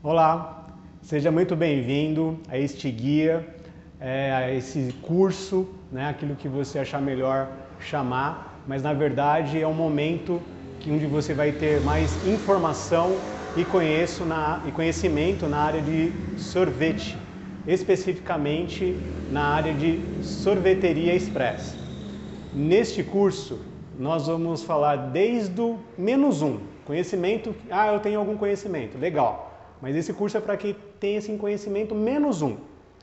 Olá, seja muito bem-vindo a este guia, a esse curso, né, aquilo que você achar melhor chamar, mas na verdade é um momento onde você vai ter mais informação e conhecimento na área de sorvete, especificamente na área de sorveteria express. Neste curso, nós vamos falar desde o -1, conhecimento, eu tenho algum conhecimento, legal. Mas esse curso é para quem tem esse conhecimento -1,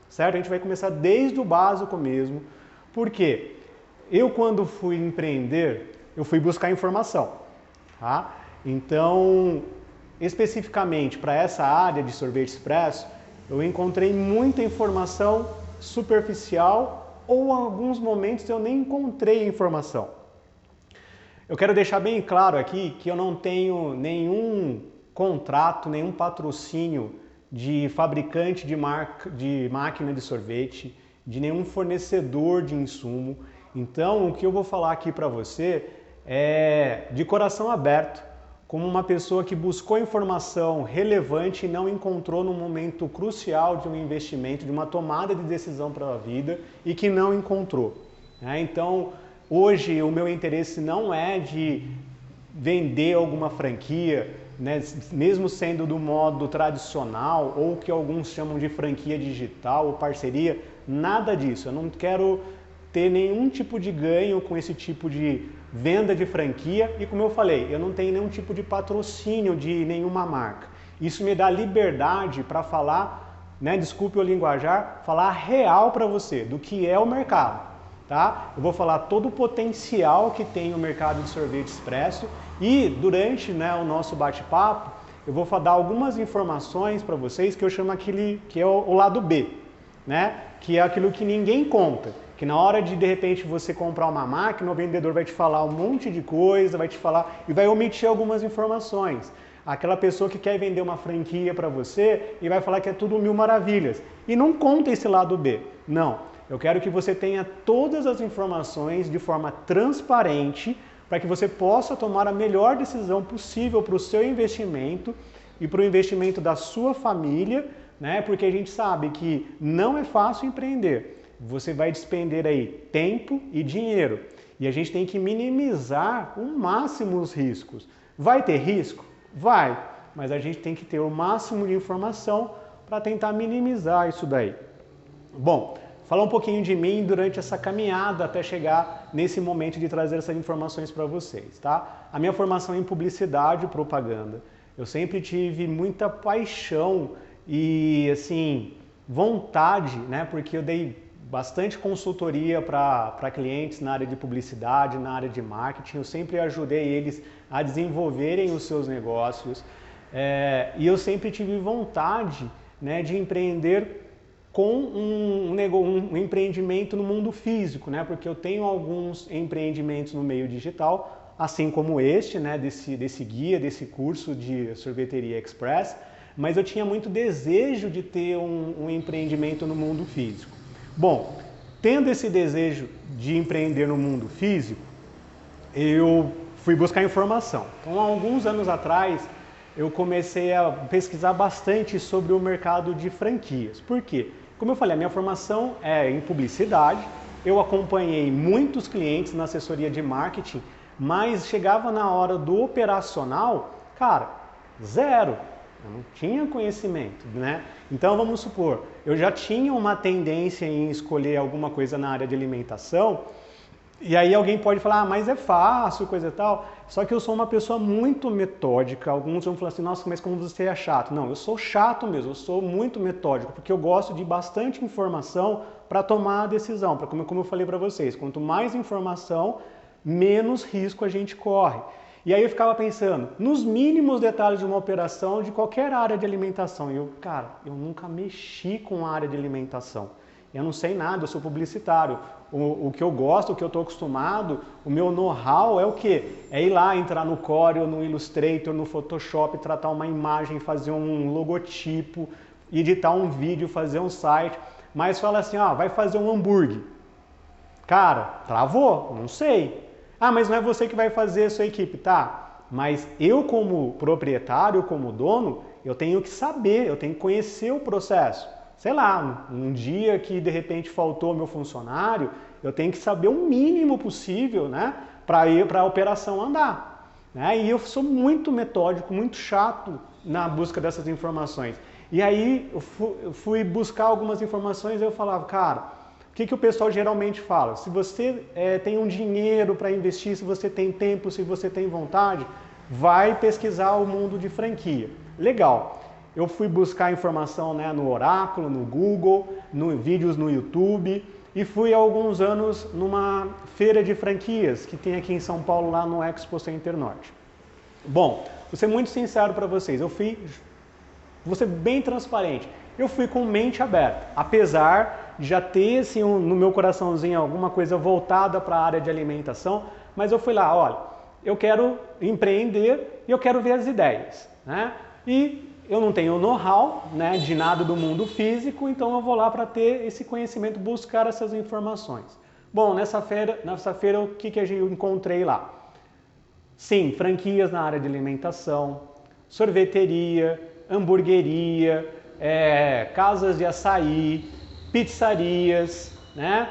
certo? A gente vai começar desde o básico mesmo. Por quê? Eu, quando fui empreender, eu fui buscar informação, tá? Então, especificamente para essa área de sorvete expresso, eu encontrei muita informação superficial ou em alguns momentos eu nem encontrei informação. Eu quero deixar bem claro aqui que eu não tenho nenhum contrato, nenhum patrocínio de fabricante de máquina de sorvete, de nenhum fornecedor de insumo. Então, o que eu vou falar aqui para você é de coração aberto, como uma pessoa que buscou informação relevante e não encontrou no momento crucial de um investimento, de uma tomada de decisão para a vida e que não encontrou. Então, hoje o meu interesse não é de vender alguma franquia, né, mesmo sendo do modo tradicional ou que alguns chamam de franquia digital ou parceria, nada disso. Eu não quero ter nenhum tipo de ganho com esse tipo de venda de franquia e, como eu falei, eu não tenho nenhum tipo de patrocínio de nenhuma marca. Isso me dá liberdade para falar, né, desculpe o linguajar, falar real para você do que é o mercado. Tá? Eu vou falar todo o potencial que tem o mercado de sorvete expresso e durante, né, o nosso bate-papo eu vou dar algumas informações para vocês que eu chamo aquele que é o lado B, né? Que é aquilo que ninguém conta, que na hora de repente você comprar uma máquina, o vendedor vai te falar um monte de coisa, vai te falar e vai omitir algumas informações. Aquela pessoa que quer vender uma franquia para você e vai falar que é tudo mil maravilhas e não conta esse lado B, não. Eu quero que você tenha todas as informações de forma transparente para que você possa tomar a melhor decisão possível para o seu investimento e para o investimento da sua família, né? Porque a gente sabe que não é fácil empreender. Você vai despender aí tempo e dinheiro e a gente tem que minimizar o máximo os riscos. Vai ter risco? Vai, mas a gente tem que ter o máximo de informação para tentar minimizar isso daí. Bom, falar um pouquinho de mim durante essa caminhada até chegar nesse momento de trazer essas informações para vocês, tá? A minha formação é em publicidade e propaganda. Eu sempre tive muita paixão e, assim, vontade, né? Porque eu dei bastante consultoria para clientes na área de publicidade, na área de marketing. Eu sempre ajudei eles a desenvolverem os seus negócios. E eu sempre tive vontade, né, de empreender com um empreendimento no mundo físico, né? Porque eu tenho alguns empreendimentos no meio digital, assim como este, né? Desse guia, desse curso de sorveteria express, mas eu tinha muito desejo de ter um empreendimento no mundo físico. Bom, tendo esse desejo de empreender no mundo físico, eu fui buscar informação. Então, há alguns anos atrás, eu comecei a pesquisar bastante sobre o mercado de franquias. Por quê? Como eu falei, a minha formação é em publicidade, eu acompanhei muitos clientes na assessoria de marketing, mas chegava na hora do operacional, cara, zero. Eu não tinha conhecimento, né? Então vamos supor, eu já tinha uma tendência em escolher alguma coisa na área de alimentação, e aí alguém pode falar, mas é fácil, coisa e tal. Só que eu sou uma pessoa muito metódica. Alguns vão falar assim, nossa, mas como você é chato. Não, eu sou chato mesmo, eu sou muito metódico, porque eu gosto de bastante informação para tomar a decisão. Como eu falei para vocês, quanto mais informação, menos risco a gente corre. E aí eu ficava pensando, nos mínimos detalhes de uma operação de qualquer área de alimentação. E eu, cara, eu nunca mexi com a área de alimentação. Eu não sei nada, eu sou publicitário. O que eu gosto, o que eu estou acostumado, o meu know-how é o quê? É ir lá, entrar no Corel, no Illustrator, no Photoshop, tratar uma imagem, fazer um logotipo, editar um vídeo, fazer um site. Mas fala assim, vai fazer um hambúrguer. Cara, travou, não sei. Mas não é você que vai fazer a sua equipe, tá? Mas eu como proprietário, como dono, eu tenho que saber, eu tenho que conhecer o processo. Sei lá, um dia que de repente faltou meu funcionário, eu tenho que saber o mínimo possível, né, para a operação andar. Né? E eu sou muito metódico, muito chato na busca dessas informações. E aí eu fui buscar algumas informações e eu falava, cara, o que o pessoal geralmente fala? Se você tem um dinheiro para investir, se você tem tempo, se você tem vontade, vai pesquisar o mundo de franquia. Legal. Eu fui buscar informação, né, no Oráculo, no Google, vídeos no YouTube e fui há alguns anos numa feira de franquias que tem aqui em São Paulo, lá no Expo Center Norte. Bom, vou ser muito sincero para vocês, vou ser bem transparente, eu fui com mente aberta, apesar de já ter assim, no meu coraçãozinho alguma coisa voltada para a área de alimentação, mas eu fui lá, olha, eu quero empreender e eu quero ver as ideias, né? E eu não tenho know-how, né, de nada do mundo físico, então eu vou lá para ter esse conhecimento, buscar essas informações. Bom, nessa feira o que eu encontrei lá? Sim, franquias na área de alimentação, sorveteria, hamburgueria, casas de açaí, pizzarias, né?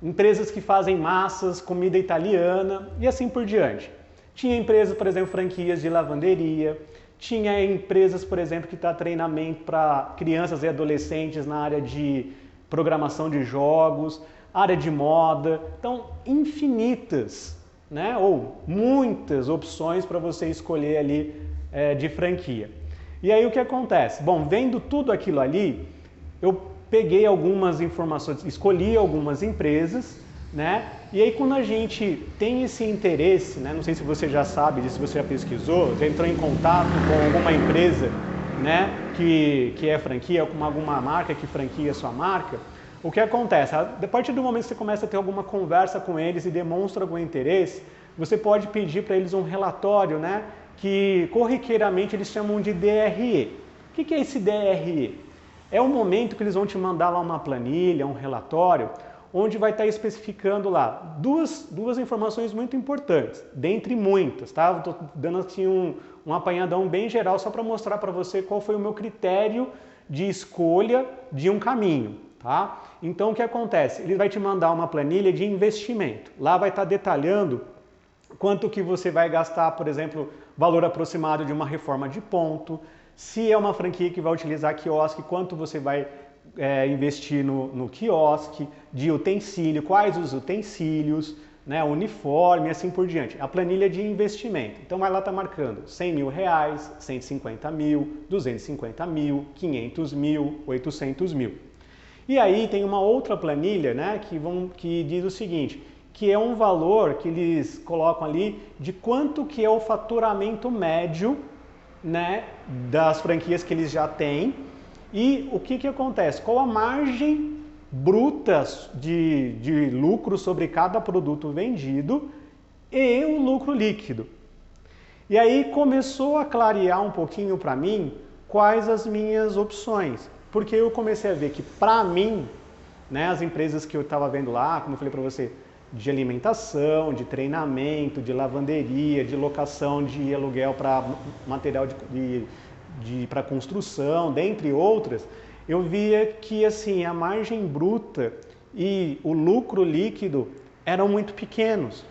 Empresas que fazem massas, comida italiana e assim por diante. Tinha empresas, por exemplo, franquias de lavanderia, tinha empresas, por exemplo, que dá treinamento para crianças e adolescentes na área de programação de jogos, área de moda, então infinitas, né? Ou muitas opções para você escolher ali de franquia. E aí o que acontece? Bom, vendo tudo aquilo ali, eu peguei algumas informações, escolhi algumas empresas, né? E aí quando a gente tem esse interesse, né? Não sei se você já sabe disso, se você já pesquisou, já entrou em contato com alguma empresa, né? Que é franquia, com alguma marca que franquia a sua marca, o que acontece? A partir do momento que você começa a ter alguma conversa com eles e demonstra algum interesse, você pode pedir para eles um relatório, né? Que corriqueiramente eles chamam de DRE. O que é esse DRE? É o momento que eles vão te mandar lá uma planilha, um relatório, onde vai estar especificando lá duas informações muito importantes, dentre muitas, tá? Estou dando assim um apanhadão bem geral só para mostrar para você qual foi o meu critério de escolha de um caminho, tá? Então o que acontece? Ele vai te mandar uma planilha de investimento. Lá vai estar detalhando quanto que você vai gastar, por exemplo, valor aproximado de uma reforma de ponto, se é uma franquia que vai utilizar quiosque, quanto você vai investir no quiosque, de utensílio, quais os utensílios, né, uniforme, assim por diante. A planilha de investimento. Então vai lá tá marcando 100 mil reais, 150 mil, 250 mil, 500 mil, 800 mil. E aí tem uma outra planilha, né, que diz o seguinte, que é um valor que eles colocam ali de quanto que é o faturamento médio, né, das franquias que eles já têm. E o que acontece? Qual a margem bruta de lucro sobre cada produto vendido e o lucro líquido. E aí começou a clarear um pouquinho para mim quais as minhas opções. Porque eu comecei a ver que para mim, né, as empresas que eu estava vendo lá, como eu falei para você, de alimentação, de treinamento, de lavanderia, de locação de aluguel para material para construção, dentre outras, eu via que assim, a margem bruta e o lucro líquido eram muito pequenos.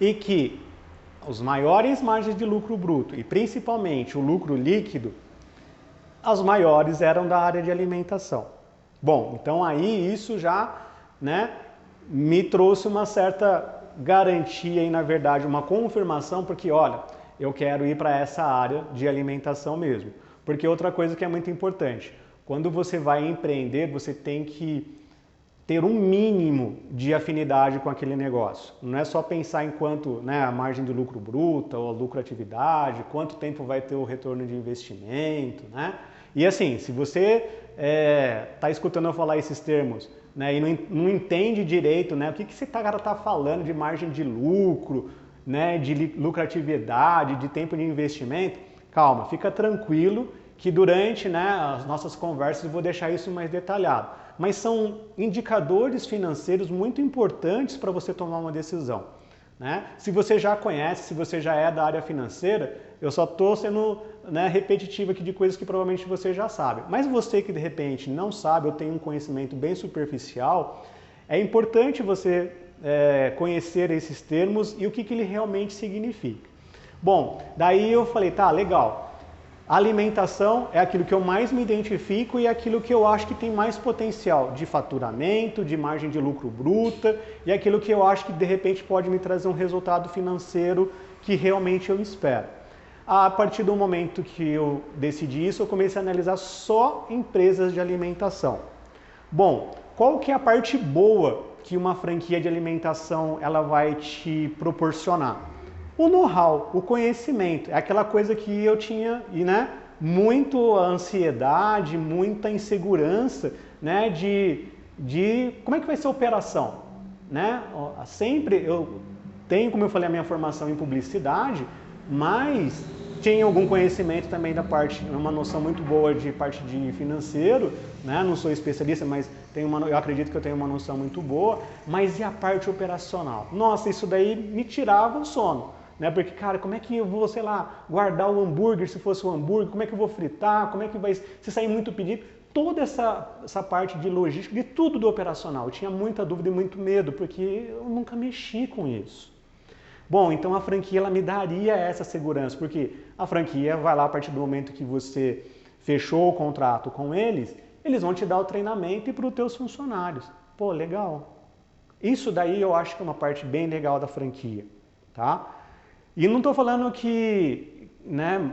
E que os maiores margens de lucro bruto e principalmente o lucro líquido, as maiores eram da área de alimentação. Bom, então aí isso já, né, me trouxe uma certa garantia e, na verdade, uma confirmação, porque olha, eu quero ir para essa área de alimentação mesmo. Porque outra coisa que é muito importante, quando você vai empreender, você tem que ter um mínimo de afinidade com aquele negócio. Não é só pensar em quanto, né, a margem de lucro bruta ou a lucratividade, quanto tempo vai ter o retorno de investimento, né? E assim, se você está escutando eu falar esses termos, né, e não entende direito, né, o que esse cara está falando de margem de lucro, né, de lucratividade, de tempo de investimento, calma, fica tranquilo que durante, né, as nossas conversas eu vou deixar isso mais detalhado. Mas são indicadores financeiros muito importantes para você tomar uma decisão. né? Se você já conhece, se você já é da área financeira, eu só estou sendo, né, repetitivo aqui de coisas que provavelmente você já sabe. Mas você que de repente não sabe ou tem um conhecimento bem superficial, é importante você conhecer esses termos e o que ele realmente significa. Bom, daí eu falei, tá, legal. Alimentação é aquilo que eu mais me identifico e é aquilo que eu acho que tem mais potencial de faturamento, de margem de lucro bruta e aquilo que eu acho que de repente pode me trazer um resultado financeiro que realmente eu espero. A partir do momento que eu decidi isso, eu comecei a analisar só empresas de alimentação. Bom, qual que é a parte boa que uma franquia de alimentação ela vai te proporcionar? O know-how, o conhecimento, é aquela coisa que eu tinha, né, muito ansiedade, muita insegurança, né, de como é que vai ser a operação, né? Sempre eu tenho, como eu falei, a minha formação em publicidade, mas tinha algum conhecimento também da parte, uma noção muito boa de parte de financeiro, né? Não sou especialista, mas eu acredito que eu tenho uma noção muito boa, mas e a parte operacional? Nossa, isso daí me tirava o sono. Né? Porque, cara, como é que eu vou, sei lá, guardar o hambúrguer se fosse o hambúrguer? Como é que eu vou fritar? Como é que vai, se sair muito pedido? Toda essa parte de logística, de tudo do operacional. Eu tinha muita dúvida e muito medo, porque eu nunca mexi com isso. Bom, então a franquia ela me daria essa segurança, porque a franquia vai lá a partir do momento que você fechou o contrato com eles, eles vão te dar o treinamento e para os teus funcionários. Pô, legal. Isso daí eu acho que é uma parte bem legal da franquia, tá? E não estou falando que, né,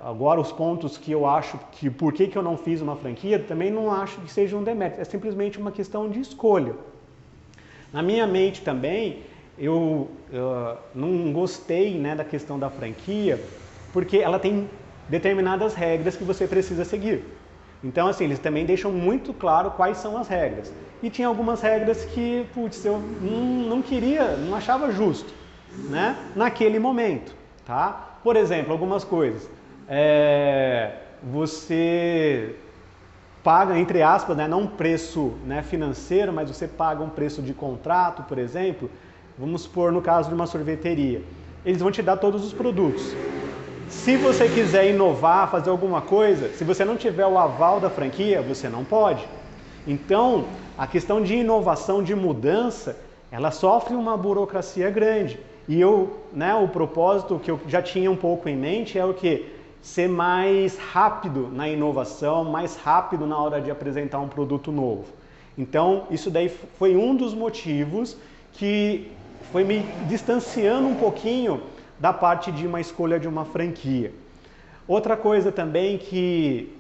agora os pontos que eu acho que por que eu não fiz uma franquia, também não acho que seja um demérito, é simplesmente uma questão de escolha. Na minha mente também, eu não gostei, né, da questão da franquia, porque ela tem determinadas regras que você precisa seguir. Então, assim, eles também deixam muito claro quais são as regras. E tinha algumas regras que, putz, eu não queria, não achava justo, né, naquele momento, tá? Por exemplo, algumas coisas. Você paga, entre aspas, né, não um preço, né, financeiro, mas você paga um preço de contrato, por exemplo. Vamos supor no caso de uma sorveteria. Eles vão te dar todos os produtos. Se você quiser inovar, fazer alguma coisa, se você não tiver o aval da franquia, você não pode. Então, a questão de inovação, de mudança, ela sofre uma burocracia grande. E o propósito que eu já tinha um pouco em mente é o quê? Ser mais rápido na inovação, mais rápido na hora de apresentar um produto novo. Então, isso daí foi um dos motivos que foi me distanciando um pouquinho da parte de uma escolha de uma franquia. Outra coisa também que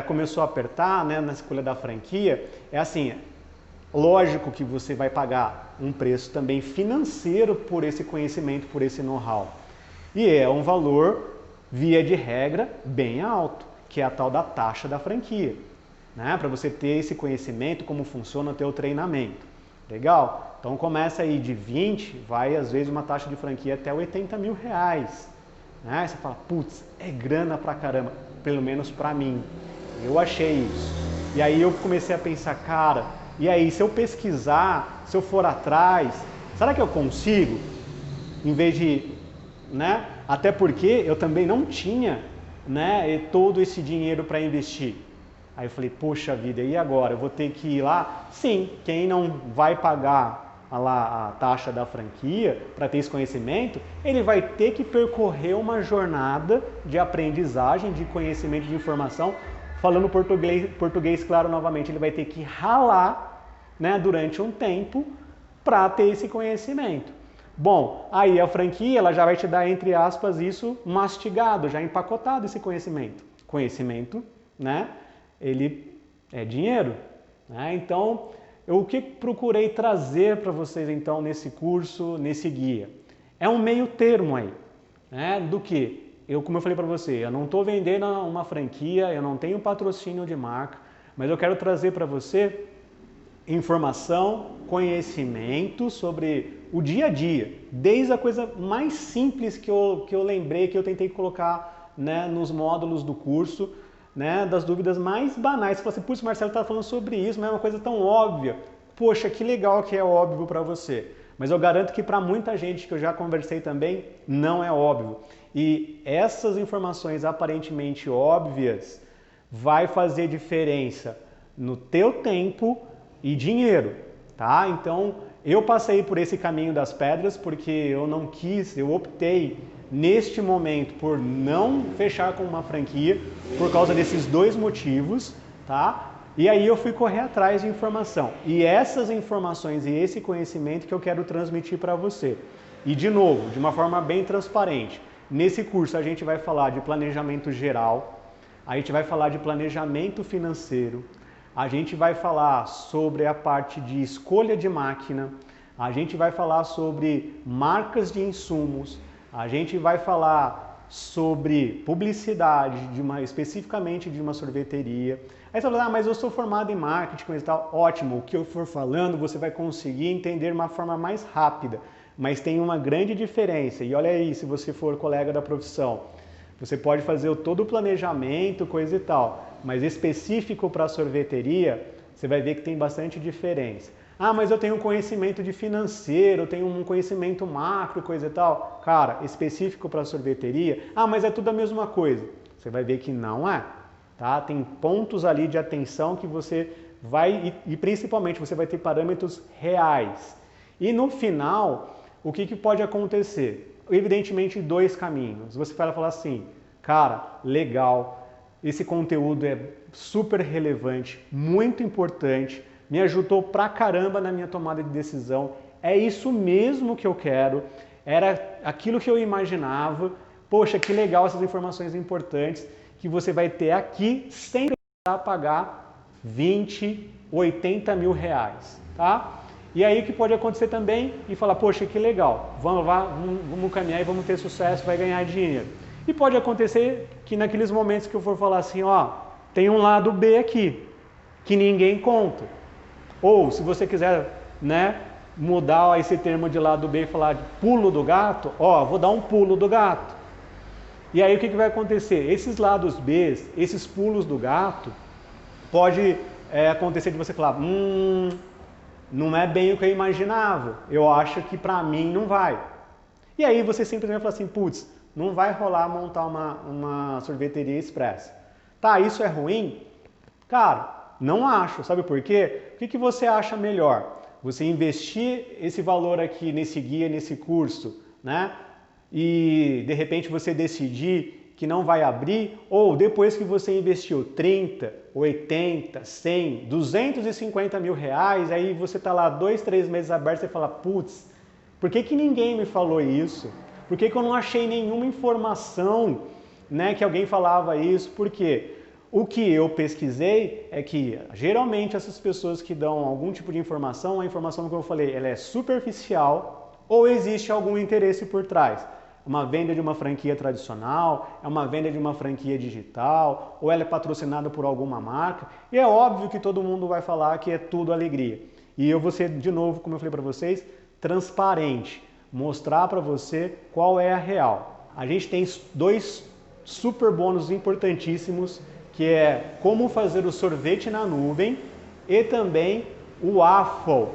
começou a apertar, né, na escolha da franquia é assim, lógico que você vai pagar um preço também financeiro por esse conhecimento, por esse know-how. E é um valor, via de regra, bem alto, que é a tal da taxa da franquia, né? Para você ter esse conhecimento, como funciona o teu treinamento. Legal? Então começa aí de 20, vai às vezes uma taxa de franquia até 80 mil reais. Né? Aí você fala, putz, é grana pra caramba, pelo menos pra mim. Eu achei isso. E aí eu comecei a pensar, cara, e aí se eu pesquisar, se eu for atrás, será que eu consigo? Em vez de, né? Até porque eu também não tinha, né, todo esse dinheiro para investir. Aí eu falei, poxa vida, e agora? Eu vou ter que ir lá? Sim, quem não vai pagar a taxa da franquia para ter esse conhecimento, ele vai ter que percorrer uma jornada de aprendizagem, de conhecimento, de informação. Falando português claro novamente, ele vai ter que ralar, né, durante um tempo para ter esse conhecimento. Bom, aí a franquia ela já vai te dar, entre aspas, isso mastigado, já empacotado esse conhecimento. Conhecimento, né? Ele é dinheiro, né? Então, o que procurei trazer para vocês então nesse curso, nesse guia? É um meio termo aí, né? Do que? Como eu falei para você, eu não estou vendendo uma franquia, eu não tenho patrocínio de marca, mas eu quero trazer para você informação, conhecimento sobre o dia a dia, desde a coisa mais simples que eu lembrei, que eu tentei colocar, né, nos módulos do curso, né, das dúvidas mais banais. Você fala assim, putz, Marcelo está falando sobre isso, mas é uma coisa tão óbvia. Poxa, que legal que é óbvio para você. Mas eu garanto que para muita gente que eu já conversei também, não é óbvio. E essas informações aparentemente óbvias vai fazer diferença no teu tempo e dinheiro, tá? Então, eu passei por esse caminho das pedras porque eu não quis, eu optei neste momento por não fechar com uma franquia por causa desses dois motivos, tá? E aí eu fui correr atrás de informação. E essas informações e esse conhecimento que eu quero transmitir para você. E de novo, de uma forma bem transparente. Nesse curso a gente vai falar de planejamento geral, a gente vai falar de planejamento financeiro, a gente vai falar sobre a parte de escolha de máquina, a gente vai falar sobre marcas de insumos, a gente vai falar sobre publicidade, especificamente de uma sorveteria. Aí você fala, mas eu sou formado em marketing e tal. Ótimo, o que eu for falando você vai conseguir entender de uma forma mais rápida. Mas tem uma grande diferença, e olha aí, se você for colega da profissão, você pode fazer todo o planejamento, coisa e tal, mas específico para a sorveteria, você vai ver que tem bastante diferença. Ah, mas eu tenho um conhecimento de financeiro, eu tenho um conhecimento macro, coisa e tal. Cara, específico para a sorveteria, ah, mas é tudo a mesma coisa. Você vai ver que não é, tá? Tem pontos ali de atenção que você vai, e principalmente você vai ter parâmetros reais. E no final, o que pode acontecer? Evidentemente, dois caminhos. Você vai falar assim, cara, legal, esse conteúdo é super relevante, muito importante, me ajudou pra caramba na minha tomada de decisão, é isso mesmo que eu quero, era aquilo que eu imaginava, poxa, que legal essas informações importantes que você vai ter aqui sem precisar pagar 20, 80 mil reais, tá? E aí o que pode acontecer também e falar, poxa, que legal, vamos caminhar e vamos ter sucesso, vai ganhar dinheiro. E pode acontecer que naqueles momentos que eu for falar assim, ó, tem um lado B aqui, que ninguém conta. Ou se você quiser, né, mudar esse termo de lado B e falar de pulo do gato, ó, vou dar um pulo do gato. E aí o que vai acontecer? Esses lados B, esses pulos do gato, pode acontecer de você falar, não é bem o que eu imaginava, eu acho que pra mim não vai. E aí você simplesmente fala assim, putz, não vai rolar montar uma sorveteria express. Tá, isso é ruim? Cara, não acho, sabe por quê? O que você acha melhor? Você investir esse valor aqui nesse guia, nesse curso, né? E de repente você decidir que não vai abrir, ou depois que você investiu 30, 80, 100, 250 mil reais, aí você está lá 2, 3 meses aberto e fala, putz, por que ninguém me falou isso? Por que eu não achei nenhuma informação, né, que alguém falava isso? Por quê? O que eu pesquisei é que geralmente essas pessoas que dão algum tipo de informação, a informação que eu falei, ela é superficial ou existe algum interesse por trás. Uma venda de uma franquia tradicional, é uma venda de uma franquia digital, ou ela é patrocinada por alguma marca. E é óbvio que todo mundo vai falar que é tudo alegria. E eu vou ser, de novo, como eu falei para vocês, transparente. Mostrar para você qual é a real. A gente tem dois super bônus importantíssimos, que é como fazer o sorvete na nuvem e também o waffle.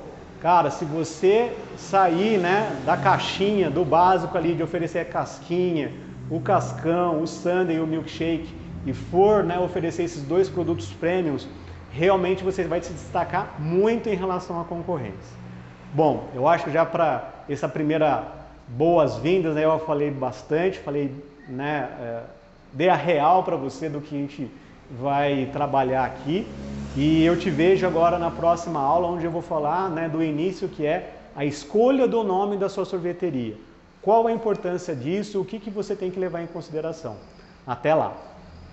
Cara, se você sair, né, da caixinha, do básico ali de oferecer a casquinha, o cascão, o sundae e o milkshake e for, né, oferecer esses dois produtos premiums, realmente você vai se destacar muito em relação à concorrência. Bom, eu acho que já para essa primeira boas-vindas, né, eu falei bastante, falei, né, dei a real para você do que a gente vai trabalhar aqui. E eu te vejo agora na próxima aula, onde eu vou falar, né, do início, que é a escolha do nome da sua sorveteria. Qual a importância disso, o que você tem que levar em consideração. Até lá!